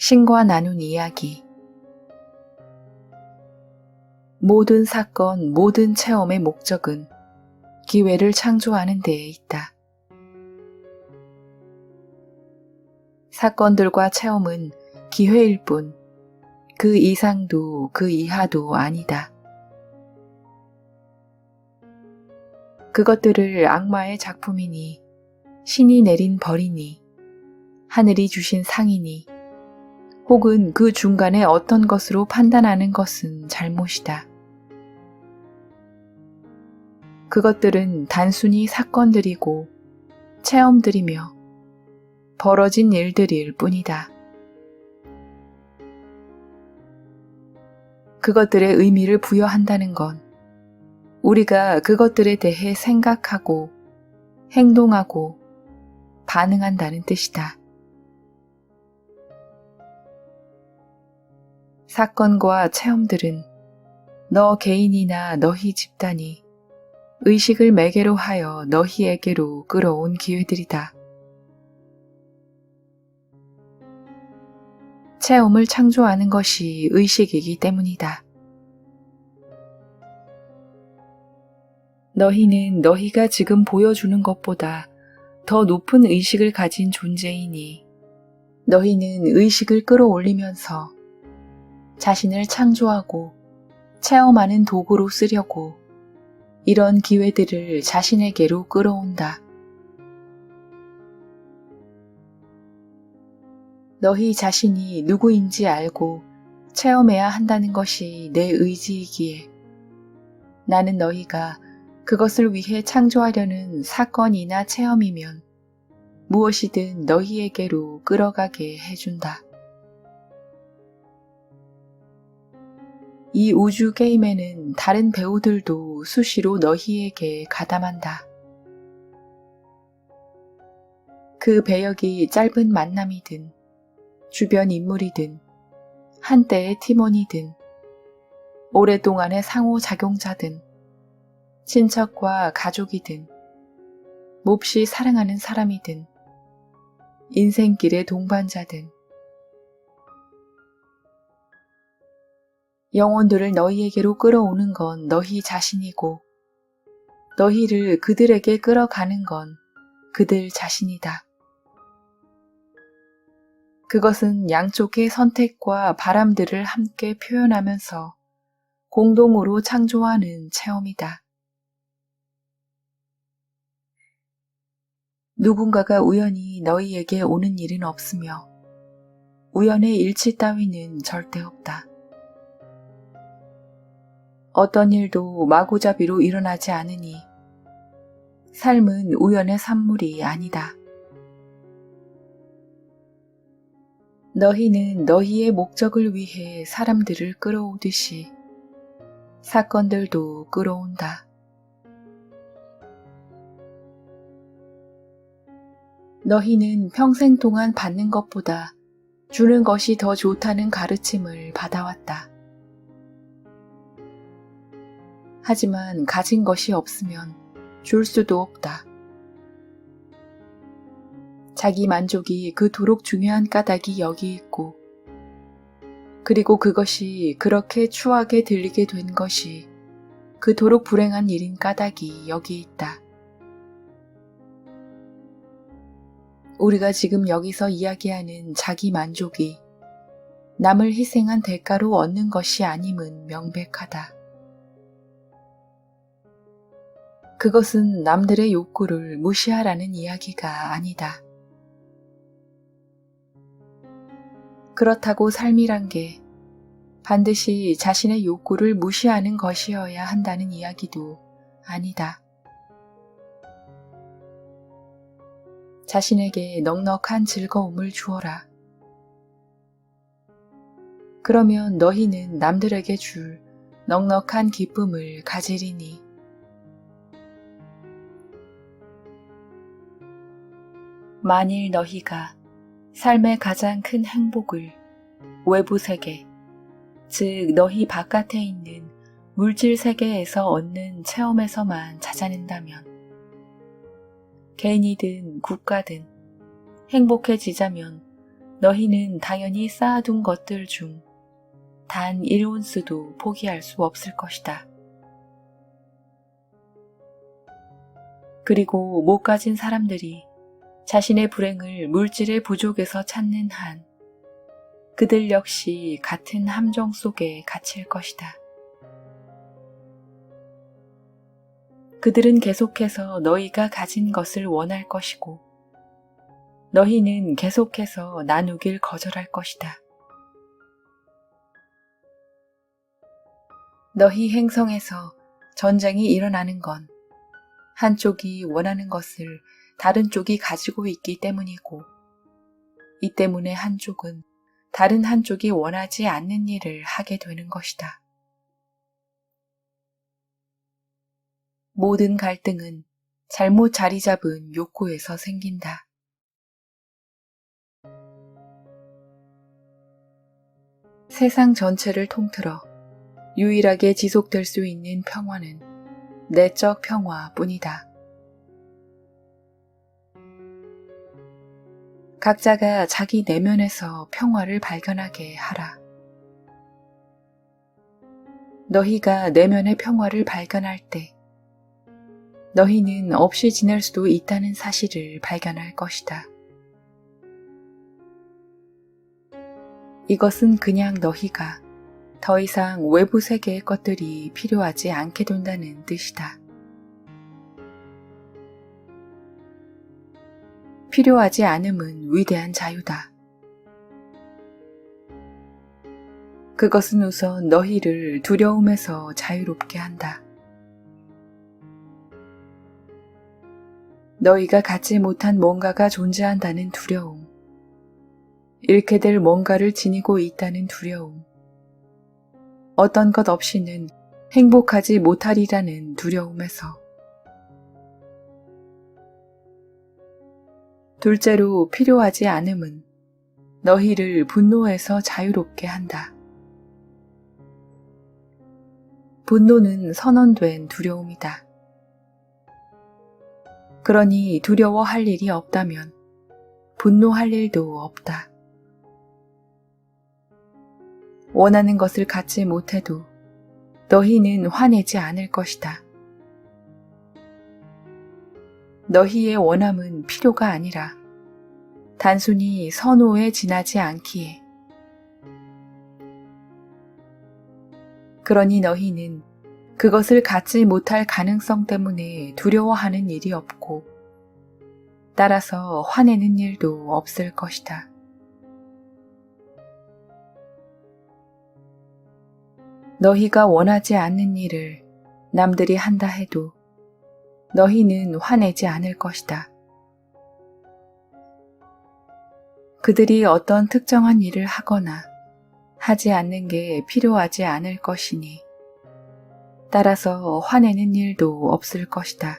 신과 나눈 이야기. 모든 사건, 모든 체험의 목적은 기회를 창조하는 데에 있다. 사건들과 체험은 기회일 뿐, 그 이상도 그 이하도 아니다. 그것들을 악마의 작품이니, 신이 내린 벌이니, 하늘이 주신 상이니, 혹은 그 중간에 어떤 것으로 판단하는 것은 잘못이다. 그것들은 단순히 사건들이고 체험들이며 벌어진 일들일 뿐이다. 그것들의 의미를 부여한다는 건 우리가 그것들에 대해 생각하고 행동하고 반응한다는 뜻이다. 사건과 체험들은 너 개인이나 너희 집단이 의식을 매개로 하여 너희에게로 끌어온 기회들이다. 체험을 창조하는 것이 의식이기 때문이다. 너희는 너희가 지금 보여주는 것보다 더 높은 의식을 가진 존재이니 너희는 의식을 끌어올리면서 자신을 창조하고 체험하는 도구로 쓰려고 이런 기회들을 자신에게로 끌어온다. 너희 자신이 누구인지 알고 체험해야 한다는 것이 내 의지이기에 나는 너희가 그것을 위해 창조하려는 사건이나 체험이면 무엇이든 너희에게로 끌어가게 해준다. 이 우주 게임에는 다른 배우들도 수시로 너희에게 가담한다. 그 배역이 짧은 만남이든 주변 인물이든 한때의 팀원이든 오랫동안의 상호작용자든 친척과 가족이든 몹시 사랑하는 사람이든 인생길의 동반자든 영혼들을 너희에게로 끌어오는 건 너희 자신이고 너희를 그들에게 끌어가는 건 그들 자신이다. 그것은 양쪽의 선택과 바람들을 함께 표현하면서 공동으로 창조하는 체험이다. 누군가가 우연히 너희에게 오는 일은 없으며 우연의 일치 따위는 절대 없다. 어떤 일도 마구잡이로 일어나지 않으니 삶은 우연의 산물이 아니다. 너희는 너희의 목적을 위해 사람들을 끌어오듯이 사건들도 끌어온다. 너희는 평생 동안 받는 것보다 주는 것이 더 좋다는 가르침을 받아왔다. 하지만 가진 것이 없으면 줄 수도 없다. 자기 만족이 그토록 중요한 까닭이 여기 있고 그리고 그것이 그렇게 추하게 들리게 된 것이 그토록 불행한 일인 까닭이 여기 있다. 우리가 지금 여기서 이야기하는 자기 만족이 남을 희생한 대가로 얻는 것이 아님은 명백하다. 그것은 남들의 욕구를 무시하라는 이야기가 아니다. 그렇다고 삶이란 게 반드시 자신의 욕구를 무시하는 것이어야 한다는 이야기도 아니다. 자신에게 넉넉한 즐거움을 주어라. 그러면 너희는 남들에게 줄 넉넉한 기쁨을 가지리니 만일 너희가 삶의 가장 큰 행복을 외부 세계, 즉 너희 바깥에 있는 물질 세계에서 얻는 체험에서만 찾아낸다면 개인이든 국가든 행복해지자면 너희는 당연히 쌓아둔 것들 중 단 1온스도 포기할 수 없을 것이다. 그리고 못 가진 사람들이 자신의 불행을 물질의 부족에서 찾는 한 그들 역시 같은 함정 속에 갇힐 것이다. 그들은 계속해서 너희가 가진 것을 원할 것이고 너희는 계속해서 나누길 거절할 것이다. 너희 행성에서 전쟁이 일어나는 건 한쪽이 원하는 것을 다른 쪽이 가지고 있기 때문이고 이 때문에 한쪽은 다른 한쪽이 원하지 않는 일을 하게 되는 것이다. 모든 갈등은 잘못 자리 잡은 욕구에서 생긴다. 세상 전체를 통틀어 유일하게 지속될 수 있는 평화는 내적 평화뿐이다. 각자가 자기 내면에서 평화를 발견하게 하라. 너희가 내면의 평화를 발견할 때 너희는 없이 지낼 수도 있다는 사실을 발견할 것이다. 이것은 그냥 너희가 더 이상 외부 세계의 것들이 필요하지 않게 된다는 뜻이다. 필요하지 않음은 위대한 자유다. 그것은 우선 너희를 두려움에서 자유롭게 한다. 너희가 갖지 못한 뭔가가 존재한다는 두려움, 잃게 될 뭔가를 지니고 있다는 두려움, 어떤 것 없이는 행복하지 못하리라는 두려움에서. 둘째로 필요하지 않음은 너희를 분노에서 자유롭게 한다. 분노는 선언된 두려움이다. 그러니 두려워할 일이 없다면 분노할 일도 없다. 원하는 것을 갖지 못해도 너희는 화내지 않을 것이다. 너희의 원함은 필요가 아니라 단순히 선호에 지나지 않기에. 그러니 너희는 그것을 갖지 못할 가능성 때문에 두려워하는 일이 없고 따라서 화내는 일도 없을 것이다. 너희가 원하지 않는 일을 남들이 한다 해도 너희는 화내지 않을 것이다. 그들이 어떤 특정한 일을 하거나 하지 않는 게 필요하지 않을 것이니 따라서 화내는 일도 없을 것이다.